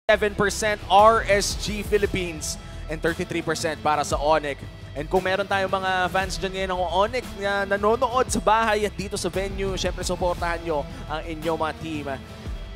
7% RSG Philippines and 33% para sa Onyx. And kung meron tayong mga fans dyan ngayon ng Onyx na nanonood sa bahay at dito sa venue, syempre supportahan nyo ang inyong mga team.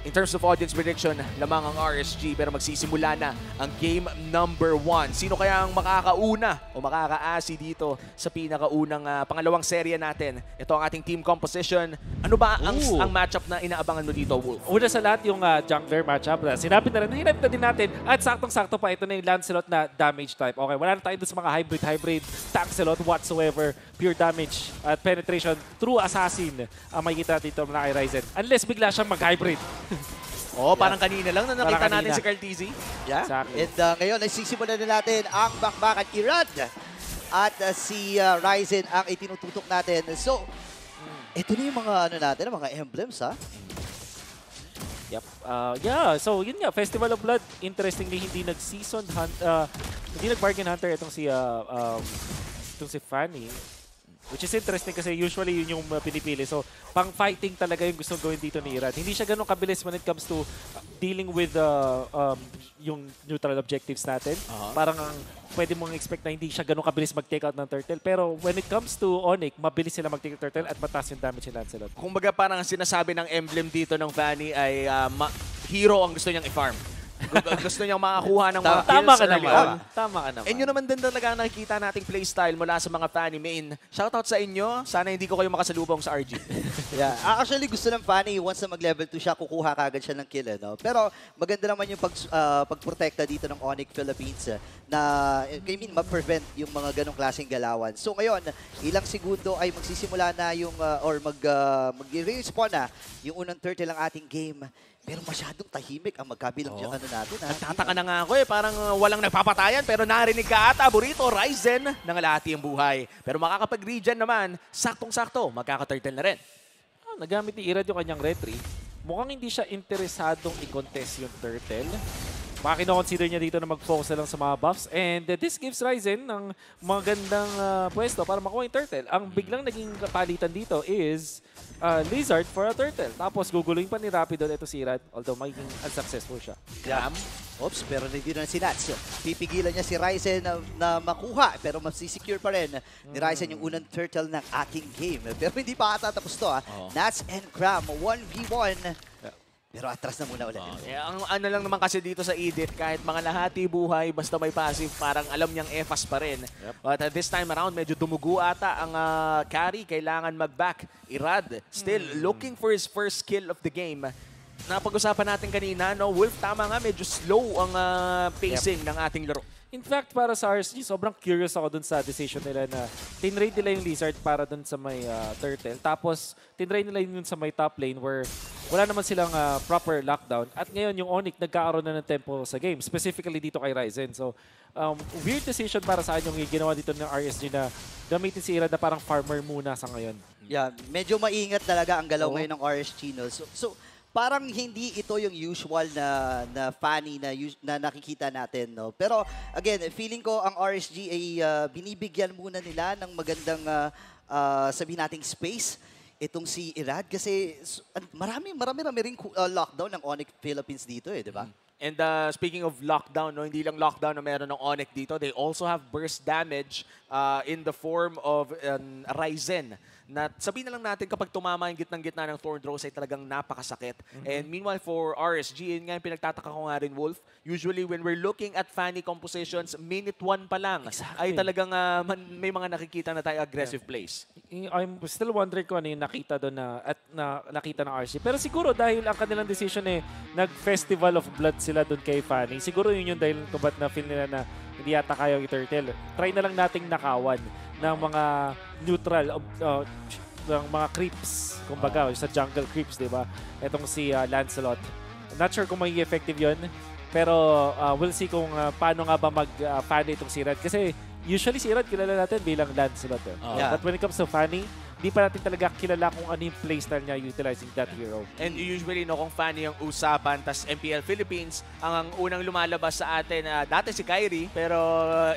In terms of audience prediction, lamang ang RSG pero magsisimula na ang game number 1. Sino kaya ang makakauna o makakaasi dito sa pinakaunang pangalawang serye natin? Ito ang ating team composition. Ano ba ang matchup na inaabangan mo dito, Wolf? Una sa lahat yung jungler matchup. Sinabi na rin, hinap na din natin. At saktong-sakto pa, ito na yung Lancelot na damage type. Okay, wala na tayo doon sa mga hybrid, Tancelot whatsoever. Pure damage at penetration. True assassin ang makikita natin dito na kay Ryzen. Unless bigla siyang mag-hybrid. Parang kanina lang na nakita natin si Carl TZ. Yeah. Exactly. And ngayon ay sisimulan na natin ang bakbakan Irad at si Ryzen ang itinututok natin. So, ito na yung mga natin, mga emblems ha. Yep. Yeah, so yun nga, Festival of Blood, interestingly, hindi nag-seasoned hindi nag-bargain hunter itong si Fanny. Which is interesting kasi usually yun yung pinipili. So, pang-fighting talaga yung gusto gawin dito ni Irad. Hindi siya ganun kabilis when it comes to dealing with yung neutral objectives natin. Parang pwede mong expect na hindi siya ganun kabilis mag-take out ng turtle. Pero when it comes to Onyx, mabilis sila mag-take out turtle at mataas yung damage ni Lancelot. Kumbaga parang sinasabi ng emblem dito ng Fanny ay hero ang gusto niyang i-farm. Gusto niyang makakuha ng mga Tama kills ka sa naman. leon. Tama ka naman. And yun naman din talaga ang nakikita nating playstyle mula sa mga Fanny main. Shoutout sa inyo. Sana hindi ko kayo makasalubong sa RG. Yeah. Actually, gusto ng Fanny, once na mag-level 2 siya, kukuha kagad siya ng kill. No? Pero maganda naman yung pagprotekta dito ng Onyx Philippines na, ma-prevent yung mga ganong klaseng galawan. So ngayon, ilang segundo ay magsisimula na yung, mag-respawn na yung unang turtle ng ating game. Pero masyadong tahimik ang magkabilang dyan natin. Nagtataka na nga ako parang walang nagpapatayan pero narinig ka ata, Burrito, Ryzen, nangalahati ang buhay. Pero makakapag-regen naman, saktong-sakto, magkaka-turtle na rin. Nagamit ni Irad yung kanyang retry. Mukhang hindi siya interesadong i-contest yung turtle. Baka kino-consider niya dito na mag-focus na lang sa mga buffs. And this gives Ryzen ng magandang pwesto para makuha yung turtle. Ang biglang naging palitan dito is Lizard for a turtle. Tapos guguluhin pa ni Rapido ito si Irad, although magiging unsuccessful siya. Oops, pero hindi na si Nats. Pipigilan niya si Ryzen na makuha, pero masisecure pa rin ni Ryzen yung unang turtle ng ating game. Pero hindi pa ata tapos to. Nats and Cram, 1v1. Pero atras na muna ulit. Ang ano lang naman kasi dito sa Edith, kahit mga lahati buhay, basta may passive, parang alam niyang EFAS pa rin. But this time around, medyo dumugo ata ang carry. Kailangan mag-back. Irad, still looking for his first kill of the game. Napag-usapan natin kanina, no? Wolf, tama nga, medyo slow ang pacing ng ating laro. In fact, para sa RSG, sobrang curious ako dun sa decision nila na tinraid nila yung Lizard para dun sa may turtle. Tapos, tinraid nila yun sa may top lane where wala naman silang proper lockdown. At ngayon, yung Onyx nagkakaroon na ng tempo sa game, specifically dito kay Ryzen. So, weird decision para sa akin yung ginawa dito ng RSG na gamitin si Irad na parang farmer muna sa ngayon. Yeah, medyo maingat talaga ang galaw ngayon ng RSG. No? So, parang hindi ito yung usual na Fanny na nakikita natin. No? Pero again, feeling ko ang RSG ay binibigyan muna nila ng magandang sabihin nating space itong si Irad kasi marami ring lockdown ng Onyx Philippines dito di ba? And speaking of lockdown, no, hindi lang lockdown na meron ng Onyx dito, they also have burst damage in the form of Ryzen. Na sabihin na lang natin kapag tumama yung gitnang-gitna ng Thorn Rose ay talagang napakasakit. And meanwhile for RSG, yun nga yung pinagtataka ko nga rin, Wolf, usually when we're looking at Fanny compositions, minute 1 pa lang ay talagang may mga nakikita na tayo aggressive plays. I'm still wondering kung ano yung nakita doon nakita ng RSG. Pero siguro dahil ang kanilang decision nag-Festival of Blood sila doon kay Fanny, siguro yun yung dahil kung ba't na-feel nila na hindi yata kaya yung turtle. Try na lang nating nakawan ng mga neutral, ng mga creeps, kumbaga, sa jungle creeps, di ba? Itong si Lancelot. Not sure kung magiging effective yun, pero we'll see kung paano nga ba mag-Fanny itong si Irad. Kasi usually si Irad kilala natin bilang Lancelot. But when it comes to Fanny, di pa natin talaga kilala kung ano yung playstyle niya utilizing that hero. And usually, no, kung Fanny ang usapan, tas MPL Philippines, ang unang lumalabas sa atin, dati si Kyrie, pero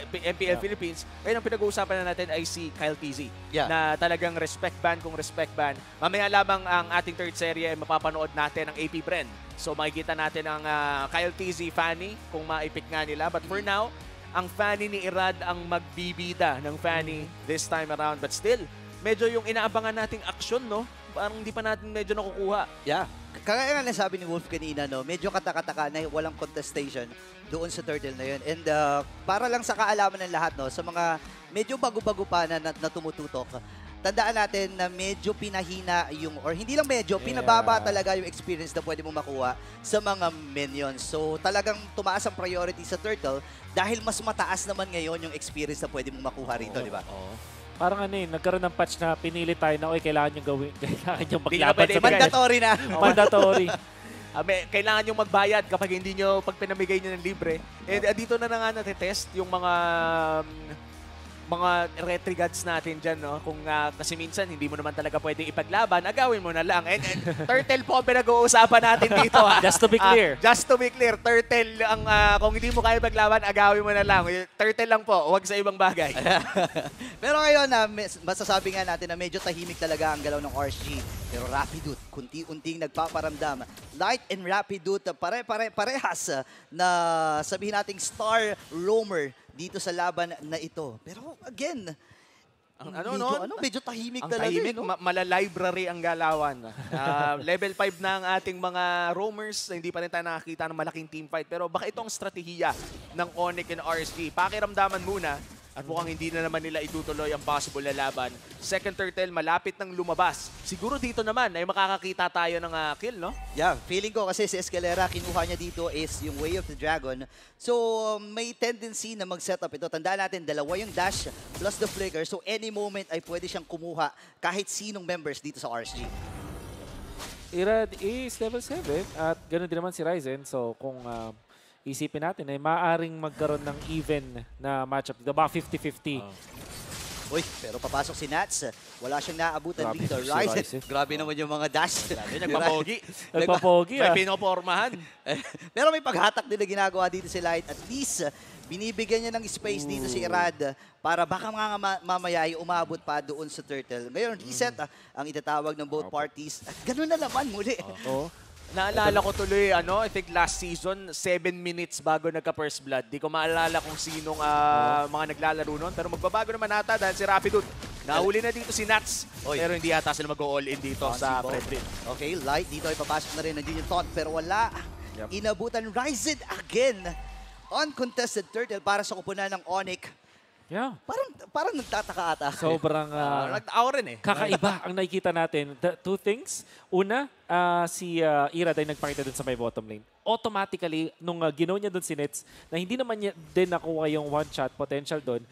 MPL Philippines, ngayon ang pinag-uusapan na natin ay si Kyle TZ. Na talagang respect ban kung respect ban. Mamaya lamang ang ating third serye ay mapapanood natin ang AP Bren So makikita natin ang Kyle TZ, Fanny, kung maipik nga nila. But for now, ang Fanny ni Irad ang magbibida ng Fanny this time around. But still, medyo yung inaabangan nating aksyon, no? Parang hindi pa natin medyo nakukuha. Yeah. Kaya nga nasabi ni Wolf kanina, no, medyo katakataka na walang contestation doon sa turtle na yun. And para lang sa kaalaman ng lahat, no, sa mga medyo bago-bago pa na tumututok, tandaan natin na medyo pinahina yung, or hindi lang medyo, pinababa talaga yung experience na pwede mo makuha sa mga minions. So talagang tumaas ang priority sa turtle dahil mas mataas naman ngayon yung experience na pwede mo makuha rito, di ba? Parang nagkaroon ng patch na pinili tayo na, kailangan nyo gawin, kailangan nyo Hindi na maglaban pwede sa Mandatory na. Mandatory. Kailangan yung magbayad kapag hindi nyo, pag pinamigay nyo ng libre. And dito na nga natetest yung mga retry gods natin dyan, no? Kung kasi minsan hindi mo naman talaga pwedeng ipaglaban, agawin mo na lang. And turtle po ang pinag-uusapan natin dito, ha? Just to be clear. Just to be clear, turtle ang kung hindi mo kaya ipaglaban, agawin mo na lang. Turtle lang po, huwag sa ibang bagay. Pero ngayon, masasabi nga natin na medyo tahimik talaga ang galaw ng RSG. Pero Rapidut, kunti-unting nagpaparamdam. Light and Rapidut, parehas na sabihin nating star roamer dito sa laban na ito. Pero again, medyo tahimik ang talaga. tahimik, no? mala-library ang galawan. Level 5 na ang ating mga roamers. Hindi pa rin tayo nakakita ng malaking team fight. Pero baka ito ang strategiya ng Onyx and RSG. Pakiramdaman muna. At mukhang hindi na naman nila itutuloy ang possible na laban. Second turtle, malapit nang lumabas. Siguro dito naman ay makakakita tayo ng kill, no? Yeah, feeling ko kasi si Escalera, kinuha niya dito is yung Way of the Dragon. So, may tendency na mag-setup ito. Tandaan natin, dalawa yung dash plus the flicker. So, any moment ay pwede siyang kumuha kahit sinong members dito sa RSG. Irad is level 7 at ganoon din naman si Ryzen. So, kung isipin natin ay maaaring magkaroon ng even na matchup dito. Baka 50-50. Uy, pero papasok si Nats. Wala siyang naabutan Grabe dito. si Ryzen. Ryzen. Grabe naman yung mga dash. Nagpapogi. Nagpapogi May pinopormahan. Pero may paghatak din na ginagawa dito si Light. At least, binibigyan niya ng space dito si Irad para baka mamaya ay umabot pa doon sa turtle. Ngayon, reset ang itatawag ng both parties. At ganun na naman muli. Naalala ko tuloy, I think last season, 7 minutes bago nagka-first blood. Di ko maalala kung sinong mga naglalaro nun. Pero magbabago naman ata dahil si Rapidut. Nahuli na dito si Nats. Pero hindi ata sila mag-all-in dito sa Fredrin. Okay, Light dito ay papasok na rin. Nandiyan yung taunt pero wala. Inabutan Ryzen again. Uncontested turtle para sa kupunan ng Onyx. Yeah. Parang nagtataka ata. Sobrang Nag-awa rin eh. kakaiba ang nakikita natin. The two things. Una, si Irad ay nagpakita dun sa may bottom lane. Automatically, nung ginaw niya dun si Nets, na hindi naman niya din nakuha yung one-shot potential dun,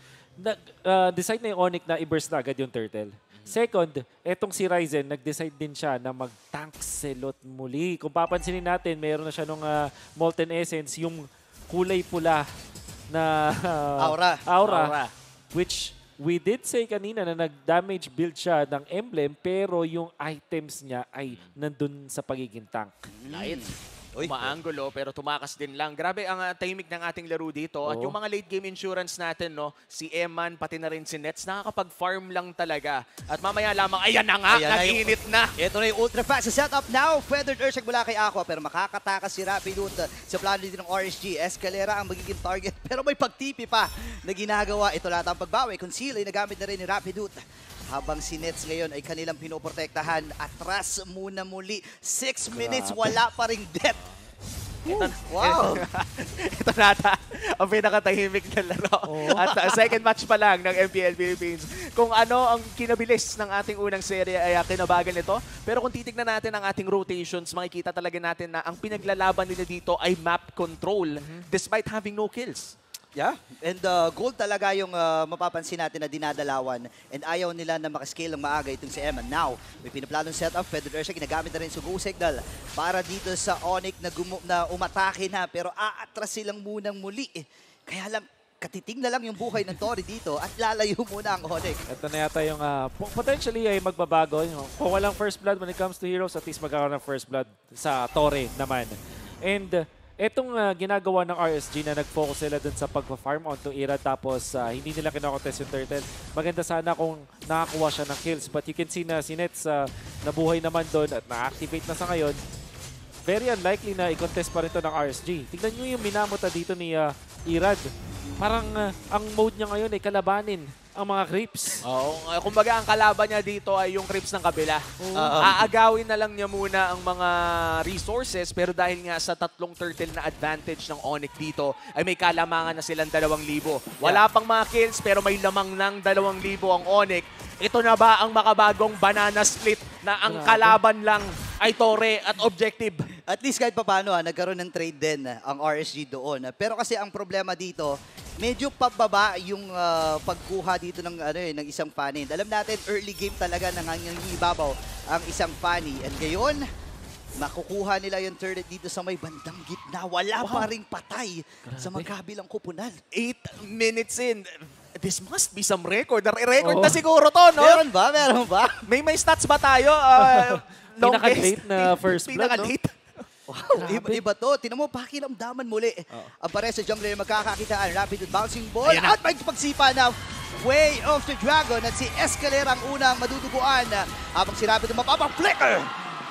decide na yung Onyx na i-burst na agad yung turtle. Second, etong si Ryzen, nag-decide din siya na mag-tank selot muli. Kung papansinin natin, meron na siya nung Molten Essence, yung kulay pula na aura, which we did say kanina na nag-damage build siya ng emblem pero yung items niya ay nandun sa pagiging tank. Light. Umaanggulo pero tumakas din lang. Grabe ang tahimik ng ating laro dito. At yung mga late game insurance natin, no, si Eman pati na rin si Nets, nakakapag-farm lang talaga. At mamaya lamang, ayan na nga, nag-init na. Ito na yung ultra fast sa setup now. Feathered Earthshot mula kay Aqua pero makakatakas si Rapidut sa plano din ng RSG. Escalera ang magiging target pero may pagtipi pa na ginagawa. Ito lahat ang pagbawi. Conceal ay nagamit na rin ni Rapidut. Habang si Nets ngayon ay kanilang pinoprotektahan, atras muna muli. 6 minutes, wala pa ring death. Wow! Ito nata ang pinakatahimik na laro. At second match pa lang ng MPL Philippines. Kung ano ang kinabilis ng ating unang serye ay kinabagan nito. Pero kung titignan natin ang ating rotations, makikita talaga natin na ang pinaglalaban nila dito ay map control despite having no kills. Yeah, and gold talaga yung mapapansin natin na dinadalawan and ayaw nila na makascale ng maaga itong si Eman. Now, may pinaplanong setup, Feathered Earthshot, ginagamit na rin sa Go Signal para dito sa Onyx na umatake na pero aatras silang munang muli. Kaya lang, katiting na lang yung buhay ng Tori dito at lalayo muna ang Onyx. Ito na yata yung potentially ay magbabago. Kung walang first blood when it comes to heroes, at least magkakaroon ng first blood sa Tori naman. And etong ginagawa ng RSG na nag-focus sila dun sa pag-farm onto Irad tapos hindi nila kinokontest yung turtle. Maganda sana kung nakakuha siya ng kills. But you can see na si Nets nabuhay naman dun at na-activate na sa ngayon. very unlikely na i-contest pa rin ito ng RSG. Tignan nyo yung minamota dito ni Irad. Parang ang mode niya ngayon ay kalabanin ang mga creeps. Oo, kumbaga ang kalaban niya dito ay yung creeps ng kabila. Aagawin na lang niya muna ang mga resources, pero dahil nga sa tatlong turtle na advantage ng Onyx dito, ay may kalamangan na silang 2,000. Wala pang mga kills, pero may lamang ng 2,000 ang Onyx. Ito na ba ang makabagong banana split na ang kalaban lang ay Torre at Objective? At least kahit paano, nagkaroon ng trade din ang RSG doon. Pero kasi ang problema dito, medyo pababa yung pagkuha dito ng ng isang Fanny. Alam natin, early game talaga nangangibabaw ang isang Fanny. And ngayon, makukuha nila yung turret dito sa may bandang gitna. Wala pa ring patay sa magkabilang kupunan. 8 minutes in. This must be some record. Record na siguro to, no? Meron ba? Meron ba? May stats ba tayo? Pinaka-late na first blood, no? Wow, iba to. Tinan mo, pakiramdaman muli. Ang pare sa jungler magkakakitaan. Rapid with bouncing ball. At may pagsipa na Way of the Dragon. At si Escalera ang unang maduduguan. Habang si Rapid mapapang-flicker.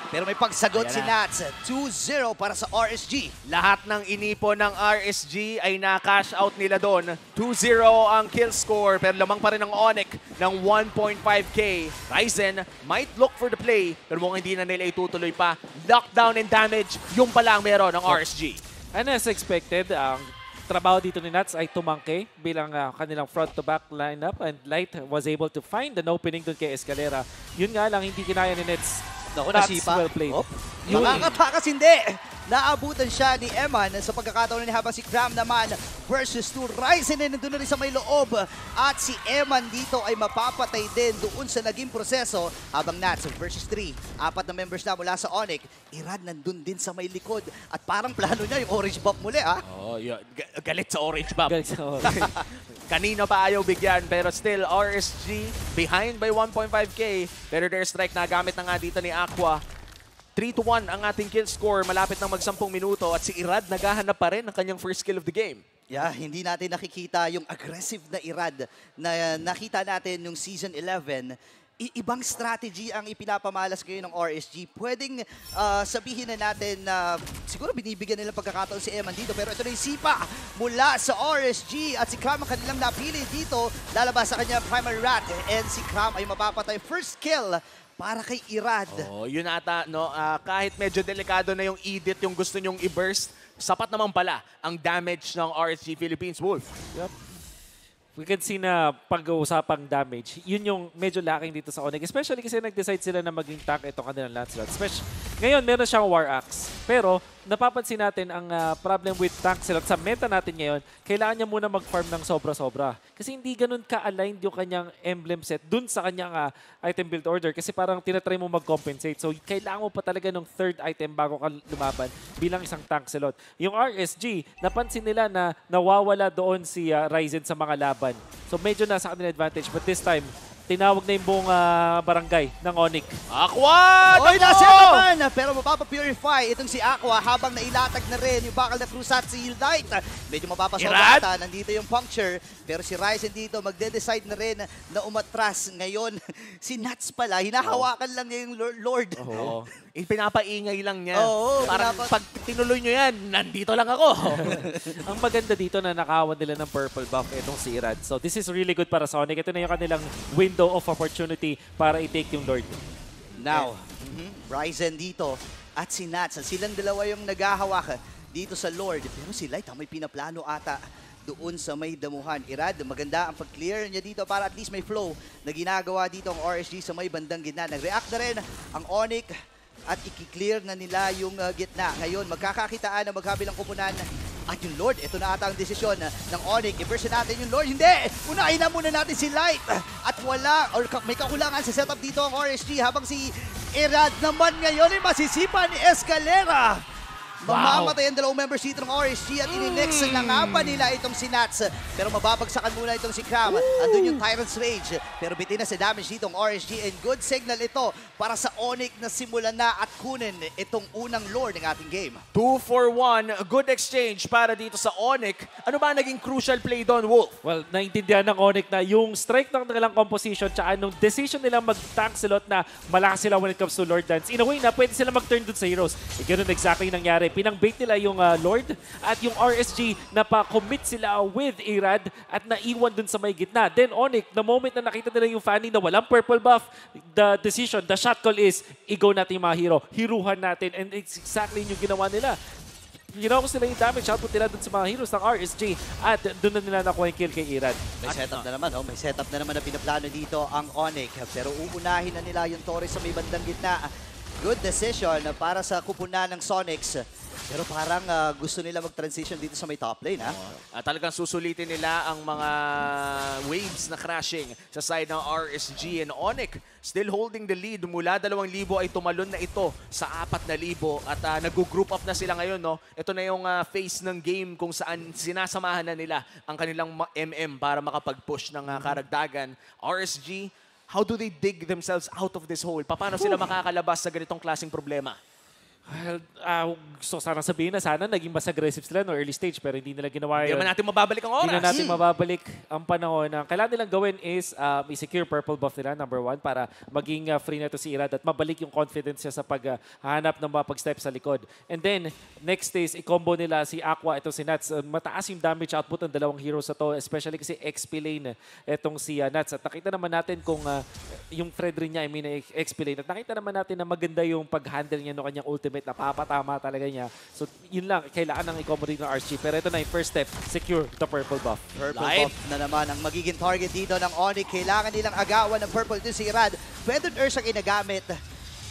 Pero may pagsagot si Nats. 2-0 para sa RSG. Lahat ng inipo ng RSG ay na-cash out nila doon. 2-0 ang kill score, pero lamang pa rin ang Onyx ng 1.5k. Ryzen might look for the play, pero mukhang hindi na nila itutuloy pa. Lockdown and damage, yung pala ang meron ng RSG. And as expected, ang trabaho dito ni Nats ay tumangke bilang kanilang front-to-back lineup, and Light was able to find an opening doon kay Escalera. Yun nga lang, hindi kinaya ni Nets. Naku, That's nasipa. well played. Makakatakas hindi. Naabutan siya ni Eman sa pagkakataon ni habang si Cram naman versus 2. Ryzen na nandun na rin sa may loob. At si Eman dito ay mapapatay din doon sa naging proseso habang Nats versus 3. 4 na members na mula sa Onyx. Irad nandun din sa may likod. At parang plano niya yung orange buff muli, ha? Oh, yeah. Galit sa orange buff. Galit sa orange. Kanina pa ayaw bigyan, pero still RSG behind by 1.5k. Pero their strike na gamit na nga dito ni Aqua. 3-1 ang ating kill score, malapit ng mag-10 minuto at si Irad naghahanap pa rin ng kanyang first kill of the game. Yeah, hindi natin nakikita yung aggressive na Irad na nakita natin nung Season 11. Ibang strategy ang ipinapamalas ngayon ng RSG. Pwedeng sabihin na natin na siguro binibigyan nilang pagkakataon si Eman dito, pero ito na yung sipa mula sa RSG at si Cram ang kanilang napili dito. Lalabas sa kanyang primary rat and si Cram ay mapapatay. First kill para kay Irad. Oh, yun ata, no? Kahit medyo delikado na yung edit, yung gusto nyong i-burst, sapat naman pala ang damage ng RSG Philippines Wolf. Yep. We can see na pag-uusapang damage, yun yung medyo lacking dito sa Onyx. Especially kasi nag-decide sila na maging tank itong kanilang Lancelot. Ngayon, meron siyang War Axe. Pero, napapansin natin ang problem with Lancelot sa meta natin ngayon, kailangan niya muna mag-farm ng sobra-sobra. Kasi hindi ganun ka-aligned yung kanyang emblem set dun sa kanyang item build order. Kasi parang tinatry mo mag-compensate. So, kailangan mo pa talaga ng third item bago ka lumaban bilang isang Lancelot. Yung RSG, napansin nila na nawawala doon si Ryzen sa mga laban. So, medyo nasa kanila advantage. But this time, tinawag na yung buong barangay ng Onyx. Aqua! Oy, nasa naman! Pero mapapapurify itong si Aqua habang nailatag na rin yung bakal na krusat si Light. Medyo mapapasobata. Nandito yung puncture. Pero si Ryzen dito magde-decide na rin na umatras. Ngayon, si Nats pala, hinahawakan lang niya yung Lord. Oo. Pinapaingay lang niya. Oo, parang pag tinuloy nyo yan, nandito lang ako. Ang maganda dito na nakawan nila ng purple buff itong si Irad. So this is really good para sa Onyx. Ito na yung kanilang window of opportunity para i-take yung Lord. Now, Ryzen dito at si Nats. Silang dalawa yung naghahawak dito sa Lord. Pero si Light may pinaplano ata doon sa may damuhan. Irad, maganda ang pag-clear niya dito para at least may flow na ginagawa dito ang RSG sa may bandang gitna. Nag-react na rin ang Onyx at i-clear na nila yung gitna. Ngayon, magkakakitaan ng magkabilang kupunan at yung Lord. Ito na ata ang desisyon ng Onyx. I-version natin yung Lord. Hindi! Unahin na muna natin si Light. At wala, or may kakulangan sa setup dito ang RSG habang si Irad naman ngayon ay masisipa ni Escalera. Mamamatay ang dalawang members dito ng RSG at ininex na nga pa nila itong si Nats. Pero mababagsakan muna itong si Cram. Andun yung Tyrant's Rage. Pero bitin na sa damage dito ng RSG and good signal ito para sa Onyx na simulan na at kunin itong unang lord ng ating game. 2 for 1. Good exchange para dito sa Onyx. Ano ba naging crucial play doon, Wolf? Well, naintindihan ng Onyx na yung strike ng kanilang composition tsaka nung decision nilang mag-tank slot na malakas sila when it comes to Lord Dance. In a way na pwede sila mag-turn dun sa heroes. Ganun exactly nangyari. Pinang-bait nila yung Lord at yung RSG na pa-commit sila with Irad at naiwan dun sa may gitna. Then Onyx, the moment na nakita nila yung Fanny na walang purple buff, the decision, the shot call is, i-go natin yung mga hero. Hiruhan natin. And it's exactly yung ginawa nila. Ginawa ko sila yung damage output nila dun sa mga heroes ng RSG at dun na nila nakuha yung kill kay Irad. May setup na naman, may setup na naman na pinaplano dito ang Onyx. Pero uunahin na nila yung Torres sa may bandang gitna. Good decision para sa kupunan ng Sonics. Pero parang gusto nila mag-transition dito sa may top lane, ha? Talagang susulitin nila ang mga waves na crashing sa side ng RSG and Onyx. Still holding the lead. Mula 2,000 ay tumalon na ito sa 4,000 at nag-group up na sila ngayon. No? Ito na yung phase ng game kung saan sinasamahan na nila ang kanilang MM para makapag-push ng karagdagan. RSG, how do they dig themselves out of this hole? Paano sila makakalabas sa ganitong klaseng problema? Well, gusto ko sana sabihin na sana naging mas aggressive sila no early stage pero hindi nila ginawa Hindi yun. naman natin mababalik ang oras. Hindi na natin mababalik ang panahon. Ang kailangan nilang gawin is i-secure purple buff nila, number 1, para maging free na ito si Irad at mabalik yung confidence niya sa paghahanap ng mapag-step sa likod. And then, next is i-combo nila si Aqua, ito si Nats. Mataas yung damage output ng dalawang heroes na to, especially kasi XP lane itong si Nats. At nakita naman natin kung yung Fred rin niya, I mean XP lane. At nakita naman natin na maganda yung pag-handle niya ng kanyang ultimate. Napapatama talaga niya. So, yun lang. Kailangan ng i-commodate ng RSG. Pero ito na yung first step. Secure the purple buff. Purple buff na naman ang magiging target dito ng Onyx. Kailangan nilang agawan ng purple dito si Irad. Feathered Ursa ginagamit.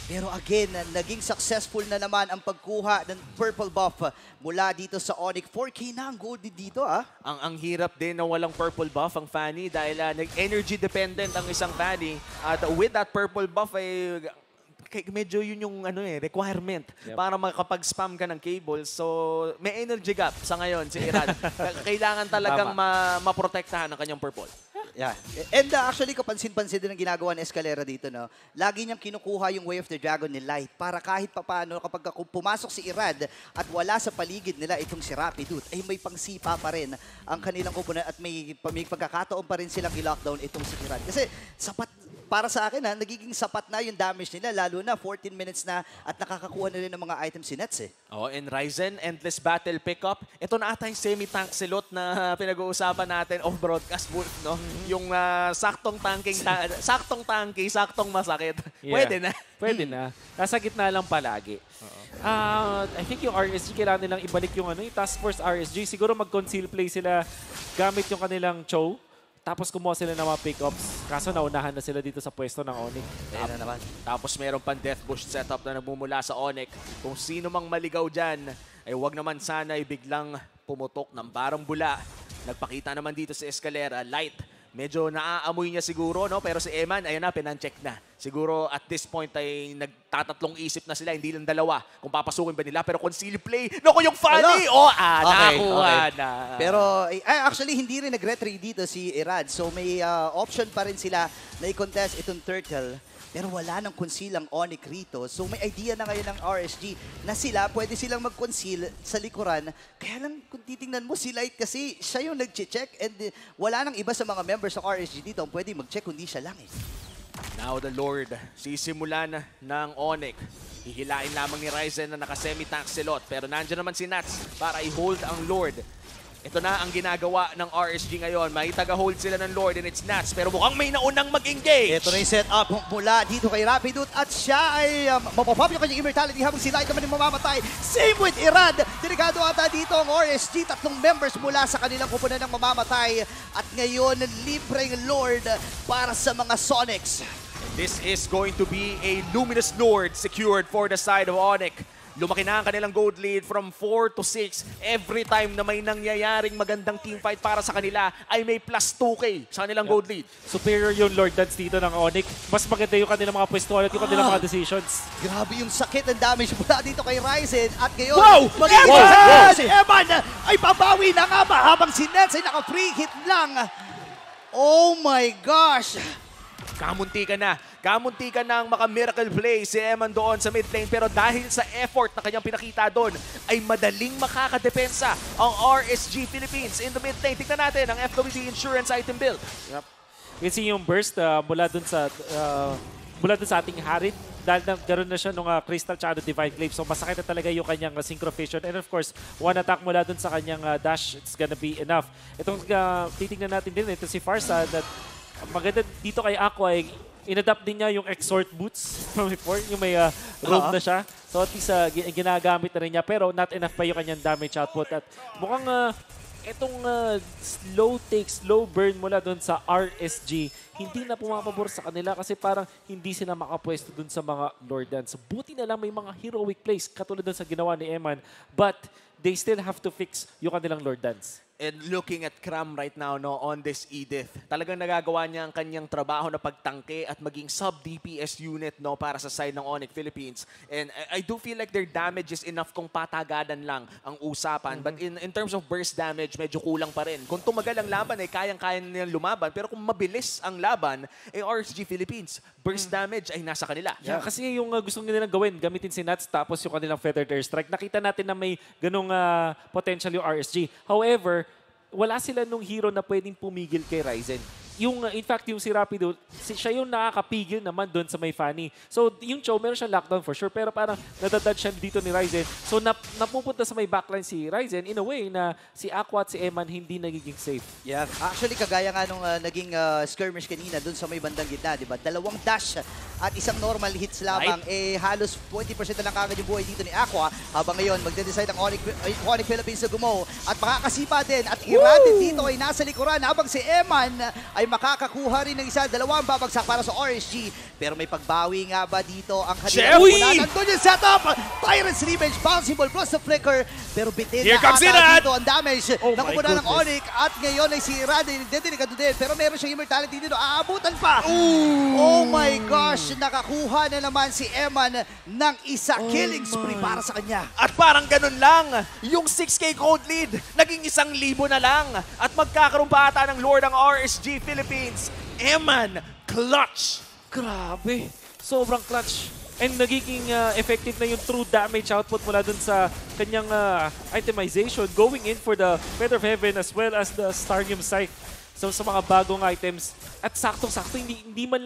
Pero again, naging successful na naman ang pagkuha ng purple buff mula dito sa Onyx. 4K na ang gold dito, ah. Ang hirap din na walang purple buff ang Fanny dahil nag-energy dependent ang isang Fanny. At with that purple buff ay medyo yun yung requirement para makapag-spam ka ng cable. So, may energy gap sa ngayon si Irad. Kailangan talagang maprotektahan ang kanyang purple. Yeah. And actually, kapansin-pansin din ang ginagawa ni Escalera dito, no? Lagi niyang kinukuha yung Way of the Dragon ni Light para kahit papaano kapag pumasok si Irad at wala sa paligid nila itong si Rapidut, ay may pangsipa pa rin ang kanilang kupunan at may pagkakataon pa rin silang i-lockdown itong si Irad. Kasi sapat para sa akin, nagiging sapat na yung damage nila, lalo na 14 minutes na at nakakakuha na rin ng mga items si Nets, eh. Oh, and Ryzen, endless battle pickup. Ito na ata yung semi-tank silot na pinag-uusapan natin off-broadcast, Wolf, no? Yung saktong tanking, saktong tanky, saktong masakit. Yeah. Pwede na. Pwede na. Nasa gitna lang palagi. I think yung RSG, kailangan nilang ibalik yung yung Task Force RSG. Siguro mag-conceal play sila gamit yung kanilang Cho. Tapos kumuha sila ng mga pickups. Kaso naunahan na sila dito sa pwesto ng Onyx. Ayun na naman. Tapos meron pang Death Bush setup na nagmumula sa Onyx. Kung sino mang maligaw dyan, ay wag naman sana biglang pumutok ng barang bula. Nagpakita naman dito si Escalera, Light. Medyo naaamoy niya siguro, no? Pero si Eman, ayun na, pinancheck na. Siguro at this point ay nagtatatlong isip na sila, hindi lang dalawa kung papasukin ba nila. Pero conceal play, naku yung Fanny! Nakakuha na. Pero actually, hindi rin nag-retry dito si Irad. So may option pa rin sila na i-contest itong Turtle. Pero wala nang conceal ang Onyx rito. So may idea na ngayon ng RSG na pwede silang mag-conceal sa likuran. Kaya lang kung titingnan mo si Light kasi siya yung nag-check and wala nang iba sa mga members ng RSG dito ang pwede mag-check kundi siya lang, eh. Now the Lord, sisimulan ng Onyx. Hihilain lamang ni Ryzen na naka-semi-tank silot. Pero nandiyan naman si Nats para i-hold ang Lord. Ito na ang ginagawa ng RSG ngayon. May taga-hold sila ng Lord and it's Nats. Pero mukhang may naunang mag-engage. Ito na yung setup mula dito kay Rapidut at siya ay mapapop yung kanyang immortality habang si Light naman yung mamamatay. Same with Irad. Delikado ata dito ang RSG. 3 members mula sa kanilang kupunan ng mamamatay. At ngayon, libreng Lord para sa mga Sonics. This is going to be a Luminous Lord secured for the side of Onyx. Lumaki na ang kanilang gold lead from 4 to 6. Every time na may nangyayaring magandang teamfight para sa kanila ay may plus 2K sa kanilang gold lead. Superior yung Lord Dance dito ng Onyx. Mas maganda yung kanilang mga pwesto at yung kanilang mga decisions. Grabe yung sakit ng damage mula dito kay Ryzen. At ngayon, Wow! si Eman ay babawi na nga ba habang si Nets ay naka-free hit lang. Oh my gosh! Kamunti ka na. Kamunti ka ng maka-miracle play si Eman doon sa mid lane. Pero dahil sa effort na kanyang pinakita doon, ay madaling makakadepensa ang RSG Philippines in the mid lane. Tignan natin ang FWD Insurance item build. Yep. Kasi yung burst mula dun sa ating Harid, dahil nagkaroon na siya nung Crystal tsaka Divine Glaive. So masakit na talaga yung kanyang Synchrovision. And of course, one attack mula dun sa kanyang dash, it's gonna be enough. Itong titignan natin din, ito si Farsa, that maganda dito kay Aqua ay inadapt din niya yung Exort Boots from before, yung may robe na siya. So at least ginagamit na rin niya, pero not enough pa yung kanyang damage output. At mukhang itong slow burn mula doon sa RSG, hindi na pumapabor sa kanila kasi parang hindi sila makapwesto doon sa mga Lord Dance. Buti na lang may mga heroic plays katulad doon sa ginawa ni Eman, but they still have to fix yung kanilang Lord Dance. And looking at Cram right now on this Edith, talagang nagagawa niya ang kanyang trabaho na pagtangke at maging sub-DPS unit para sa side ng Onyx Philippines. And I do feel like their damage is enough kung patagadan lang ang usapan. But in terms of burst damage, medyo kulang pa rin. Kung tumagal ang laban, kayang-kaya nilang lumaban. Pero kung mabilis ang laban, RSG Philippines, burst damage ay nasa kanila. Yeah, kasi yung gusto nilang gawin, gamitin si Nuts tapos yung kanilang Feathered Airstrike. Nakita natin na may ganung potential yung RSG. However, wala sila nung hero na pwedeng pumigil kay Ryzen. In fact, yung si Rapido, siya yung nakakapigil naman doon sa may Fanny. So, yung Cho, meron siya lockdown for sure, pero parang nadadad siya dito ni Ryzen. So, napupunta sa may backline si Ryzen in a way na si Aqua at si Eman hindi nagiging safe. Yeah, actually, kagaya nga nung naging skirmish kanina doon sa may bandang gitna, di ba? 2 dash at isang normal hits lamang, halos 20% na lang kagad yung buhay dito ni Aqua. Habang ngayon, magde-decide ang Onyx Philippines na gumaw at makakasipa din at Irate dito ay nasa likuran habang si Eman ay makakakuha rin ng isa, 2 babagsak para sa RSG. Pero may pagbawi nga ba dito ang kanilang punan? Nandun yung setup! Tyrant's Revenge, Bouncing Ball plus the Flicker. Pero bitin na ata dito ang damage na kumuna ng Onyx. At ngayon ay si Irate, dedelikado din. Pero meron siyang immortality dito, aabutan pa! Oh my gosh! Nakakuha na naman si Eman ng isa killing spree para sa kanya. At parang ganun lang, yung 6K gold lead, naging 1,000 na lang. At magkakaroon pa ata ng Lord ang RSG Philippines. Eman, clutch! Grabe. Sobrang clutch. And nagiging effective na yung true damage output mula dun sa kanyang itemization, going in for the Feather of Heaven as well as the Starium Scythe. So sa mga bagong items, at saktong-sakto, hindi man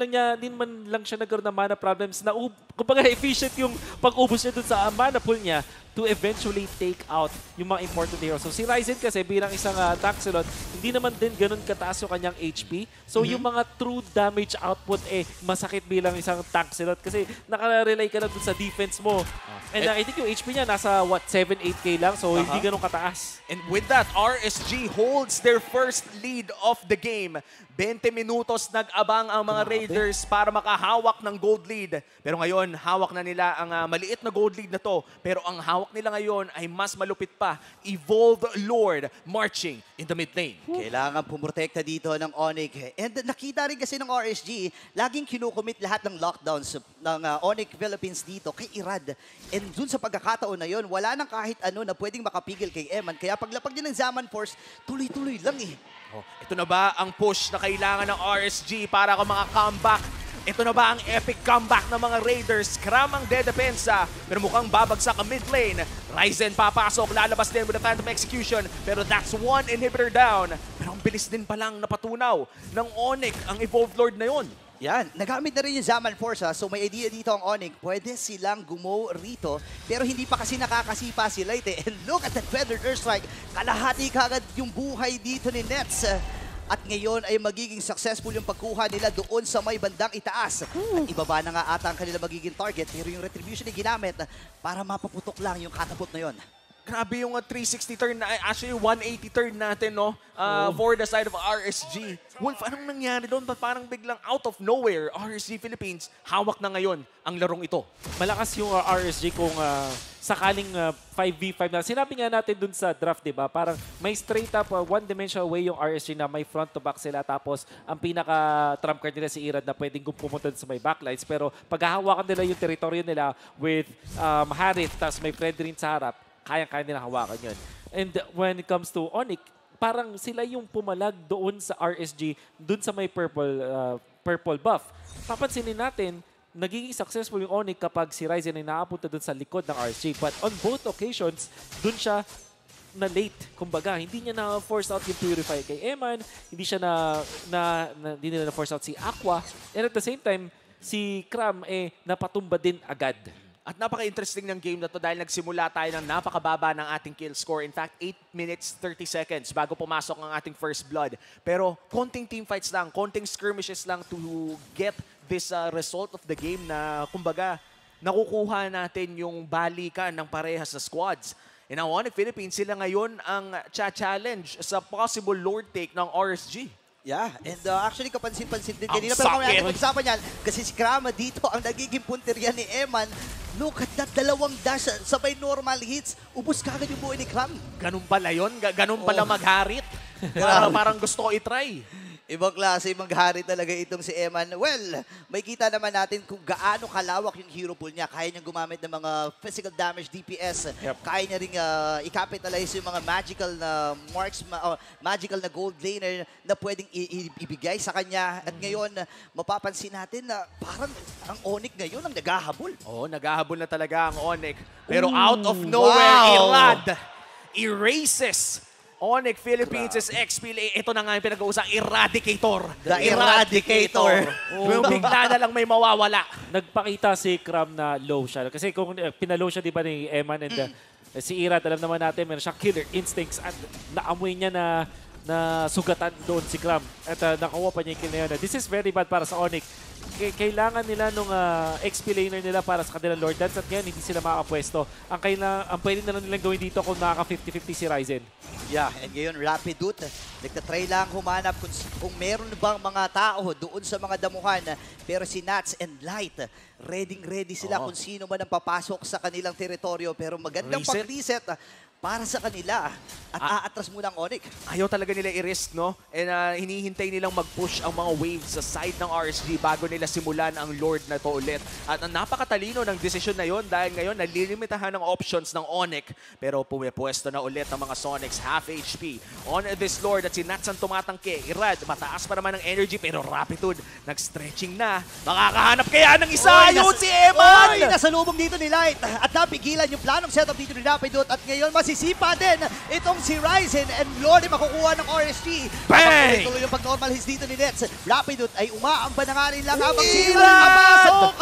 lang siya nagkaroon ng mana problems na kumbaga efficient yung pag-ubos niya dun sa mana pool niya to eventually take out yung mga important heroes. So si Ryzen kasi bilang isang Taxelot, hindi naman din ganun kataas yung kanyang HP. So yung mga true damage output masakit bilang isang Taxelot kasi nakarelay ka na dun sa defense mo. And I think yung HP niya nasa 7-8K lang, so hindi ganun kataas. And with that, RSG holds their first lead of the game. 20 minutos nag-abang ang mga Raiders para makahawak ng gold lead. Pero ngayon, hawak na nila ang maliit na gold lead na to. Pero ang hawak nila ngayon ay mas malupit pa. Evolved Lord marching in the mid lane. Kailangan pumrotekta dito ng Onyx. And nakita rin kasi ng RSG, laging kinukomit lahat ng lockdowns ng Onyx Philippines dito kay Irad. And dun sa pagkakataon na yon, wala nang kahit ano na pwedeng makapigil kay Eman. Kaya paglapag niya ng Zaman Force, tuloy-tuloy lang Ito na ba ang push na kailangan ng RSG para ka mga comeback? Ito na ba ang epic comeback ng mga Raiders? Cram ang dedepensa, pero mukhang babagsak ang mid lane. Ryzen papasok, lalabas din with a Phantom Execution, pero that's 1 inhibitor down. Pero ang bilis din palang napatunaw ng Onyx ang Evolved Lord na yon. Yan, nagamit na rin yung Zaman Force so may idea dito ang Onyx. Pwede silang gumo rito, pero hindi pa kasi nakakasipa si Leyte. And look at that Feathered Airstrike, kalahati kagad yung buhay dito ni Nets. At ngayon ay magiging successful yung pagkuha nila doon sa may bandang itaas. At ibaba na nga ata ang kanila magiging target, pero yung Retribution ay ginamit para mapaputok lang yung katapot na yon. Grabe yung 360 turn, actually 180 turn natin for the side of RSG. Wolf, anong nangyari doon? Parang biglang out of nowhere, RSG Philippines, hawak na ngayon ang larong ito. Malakas yung RSG kung sakaling 5v5 na. Sinabi nga natin dun sa draft, di ba? Parang may straight up one-dimensional way yung RSG na may front to back sila. Tapos ang pinaka-trump card nila si Irad na pwedeng pumunta sa may backlines. Pero paghahawakan nila yung teritoryo nila with Harith, tapos may friend rin sa harap, kayang-kaya nila hawakan yun. And when it comes to Onyx, parang sila yung pumalag doon sa RSG, doon sa may purple buff. Papansinin natin, nagiging successful yung Onyx kapag si Ryzen ay nakapunta dun sa likod ng RSG. But on both occasions, dun siya na late. Kumbaga, hindi niya na-force out yung Purify kay Eman, hindi siya hindi nila na-force out si Aqua. And at the same time, si Cram napatumba din agad. At napaka-interesting ng game na to dahil nagsimula tayo ng napakababa ng ating kill score. In fact, 8 minutes 30 seconds bago pumasok ang ating first blood. Pero konting teamfights lang, konting skirmishes lang to get this result of the game na kumbaga nakukuha natin yung balikan ng parehas na squads. And ang Onyx Philippines, sila ngayon ang challenge sa possible Lord take ng RSG. Yeah, and actually kapansin-pansin din kanina. Pero kung natin pag-usapan yan, kasi si Krama dito ang nagiging punteriya ni Eman. Look at that, dalawang dash, sabay normal hits. Ubus kagad yung buo ni Kram. Ganun pala yun? Ganun pala magharit? Parang gusto ko itry. Ibang klase, ibang hari talaga itong si Eman. Well, may kita naman natin kung gaano kalawak yung hero pool niya. Kaya niyang gumamit ng mga physical damage DPS. Yep. Kaya niya rin i-capitalize yung mga magical na marks, magical na gold laner na pwedeng ibigay sa kanya. At ngayon, mapapansin natin na parang ang Onyx ngayon ang naghahabol. Oo, naghahabol na talaga ang Onyx. Pero out of nowhere, Irad erases Onyx Philippines' XP. Ito na nga yung pinag-uusang Eradicator. The Eradicator. Bigla na lang may mawawala. Nagpakita si Cram na low siya. Kasi kung pinalow siya, di ba, ni Eman and si Irad, alam naman natin, meron siyang killer instincts at naamoy niya na sugatan doon si Cram. At nakuha pa niya yung kill na yun. This is very bad para sa Onyx. Kailangan nila nung XP laner nila para sa kanilang Lord Dance at ngayon hindi sila makakapwesto. Ang pwede na lang nilang gawin dito kung nakaka 50-50 si Ryzen. Yeah, and ngayon Rapidut, nagtatry lang humanap kung meron bang mga tao doon sa mga damuhan. Pero si Nats and Light, ready sila kung sino man ang papasok sa kanilang teritoryo. Pero magandang pag-reset para sa kanila at aatras muna ang Onyx. Ayaw talaga nila i-risk, no? And hinihintay nilang mag-push ang mga waves sa side ng RSG bago nila simulan ang Lord na to ulit. At napakatalino ng desisyon na yon dahil ngayon nalilimitahan ng options ng Onyx. Pero pumipwesto na ulit ng mga Sonics half HP on this Lord at si Nats ang tumatangke. Irad, mataas pa naman ang energy pero Rapitude nag-stretching na. Makakahanap kaya ng isa yun si Eman! Nasa lubong dito ni Light at napigilan yung planong setup dito ni Rapidut at ngayon masisipa din itong si Ryzen and Lord makukuha ng RSG. Bang! Tuloy yung pag-normal hits dito ni Nets. Rapidut ay umaamba na nga rin lang habang si Irad nakapasok.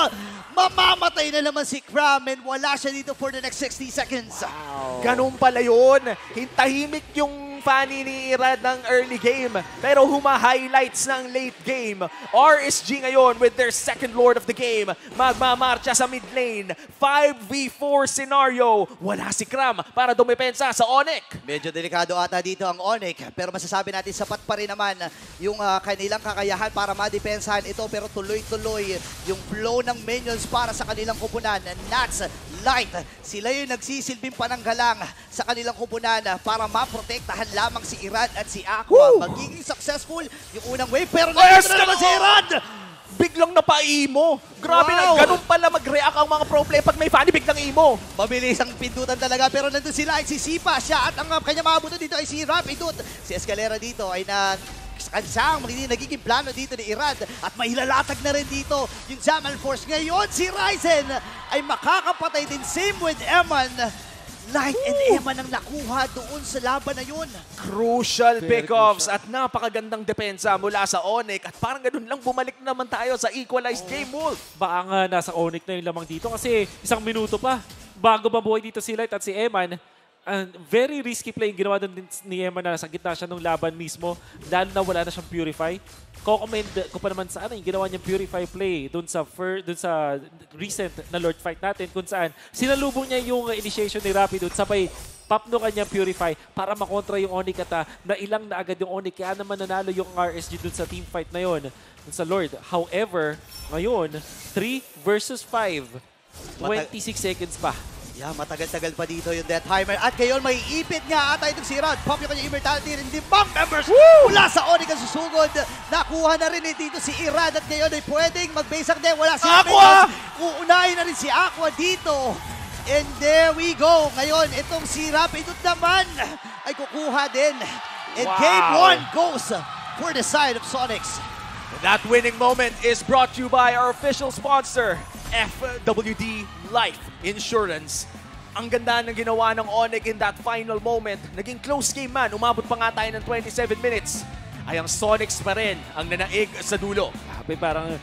Mamamatay na naman si Cram and wala siya dito for the next 60 seconds. Wow. Ganun pala yun. Hintahimik yung Fanny ni Irad ng early game. Pero huma-highlights ng late game. RSG ngayon with their second Lord of the game. Magmamarcha sa mid lane. 5v4 scenario. Wala si Cram para dumepensa sa Onyx. Medyo delikado ata dito ang Onyx. Pero masasabi natin sapat pa rin naman yung kanilang kakayahan para madepensahan ito. Pero tuloy-tuloy yung flow ng minions para sa kanilang kupunan. Nats, Light, sila yung nagsisilbing pananggalang sa kanilang kupunan para maprotektahan lamang si Irad at si Aqua. Magiging successful yung unang wave pero nandito na naman si Irad! Biglang napaimo. Grabe na, ganun pala mag-react ang mga pro player pag may Fanny, biglang imo. Mabilis ang pindutan talaga pero nandun sila ay sisipa siya at ang kanya maabuto dito ay si Rapidut. Si Escalera dito ay kansang nagiging plano dito ni Irad at mailalatag na rin dito yung Jamal Force. Ngayon si Ryzen ay makakapatay din, same with Eman. Light and Eman ang nakuha doon sa laban na yun. Crucial pickoffs at napakagandang depensa mula sa Onyx at parang ganun lang bumalik naman tayo sa equalized game, Wolf. Baka nga nasa Onyx na yung lamang dito kasi 1 minuto pa bago mabuhay dito si Light at si Eman. Very risky play yung ginawa doon ni Eman na nasa gitna siya nung laban mismo, lalo na wala na siyang Purify. Ko-commend ko pa naman sa yung ginawa niyang Purify play doon sa recent na Lord fight natin kung saan sinalubong niya yung initiation ni Rapidut sabay papno kanya Purify para makontra yung Onyx at nailang na agad yung Onyx kaya naman nanalo yung RSG doon sa team fight na yun dun sa Lord. However, ngayon 3 versus 5, 26 seconds pa. Yeah, matagal-tagal pa dito yung Deathheimer. At ngayon, may ipit nga ata itong si Rod. Pop yung kanyang immortality rin. Limang members mula sa Onyx ang susugod. Nakuha na rin dito si Irad. At ngayon ay pwedeng mag-base din. Wala si Aqua! Uunahin na rin si Aqua dito. And there we go. Ngayon, itong si Rapidot naman ay kukuha din. And game 1 goes for the side of Sonics. That winning moment is brought to you by our official sponsor, FWD Life Insurance. Ang ganda ng ginawa ng Onyx in that final moment. Naging close game man, umabot pa nga tayo ng 27 minutes. Ay ang Sonics pa rin ang nanaig sa dulo. Grabe, parang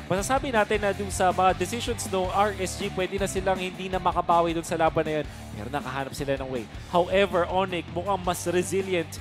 masasabi natin na dun sa mga decisions ng RSG, pwede na silang hindi na makabawi dun sa laban na yun. Pero nakahanap sila ng way. However, Onyx mukhang mas resilient.